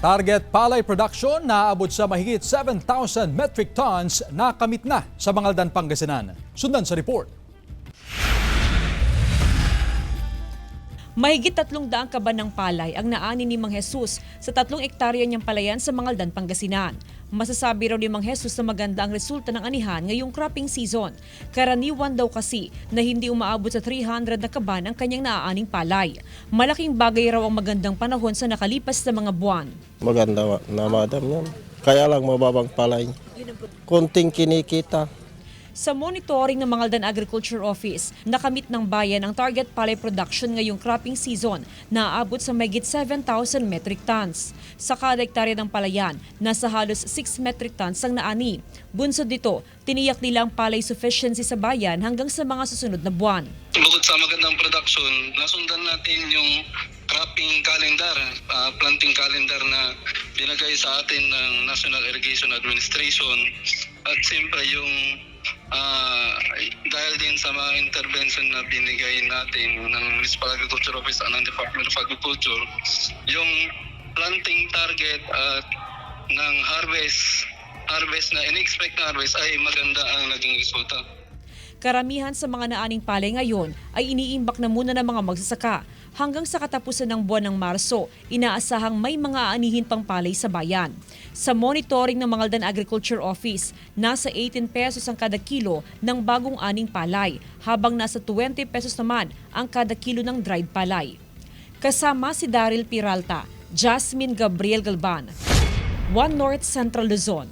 Target palay production naabot sa mahigit 7,000 metric tons na kamit na sa Mangaldan, Pangasinan. Sundan sa report. Mahigit 300 kaban ng palay ang naani ni Mang Jesus sa 3 ektarya niyang palayan sa Mangaldan, Pangasinan. Masasabi raw ni Mang Jesus na maganda ang resulta ng anihan ngayong cropping season. Karaniwan daw kasi na hindi umaabot sa 300 na kaban ang kanyang naaaning palay. Malaking bagay raw ang magandang panahon sa nakalipas na mga buwan. Maganda na madam yan. Kaya lang mababang palay. Kunting kinikita. Sa monitoring ng Mangaldan Agriculture Office, nakamit ng bayan ang target palay production ngayong cropping season na aabot sa mahigit 7,000 metric tons. Sa kada hektarya ng palayan, nasa halos 6 metric tons ang naani. Bunsod dito, tiniyak nila ang palay sufficiency sa bayan hanggang sa mga susunod na buwan. Bukod sa magandang production, nasundan natin yung cropping calendar, planting calendar na binigay sa atin ng National Irrigation Administration. At siyempre yung dahil din sa mga intervention na binigay natin ng Municipal Agriculture Office at ng Department of Agriculture, yung planting target at ng harvest na in-expect na harvest ay maganda ang naging resulta. Karamihan sa mga naaning palay ngayon ay iniimbak na muna ng mga magsasaka. Hanggang sa katapusan ng buwan ng Marso, inaasahang may mga aanihin pang palay sa bayan. Sa monitoring ng Mangaldan Agriculture Office, nasa 18 pesos ang kada kilo ng bagong aning palay, habang nasa 20 pesos naman ang kada kilo ng dried palay. Kasama si Daryl Peralta, Jasmine Gabriel Galban, One North Central Luzon.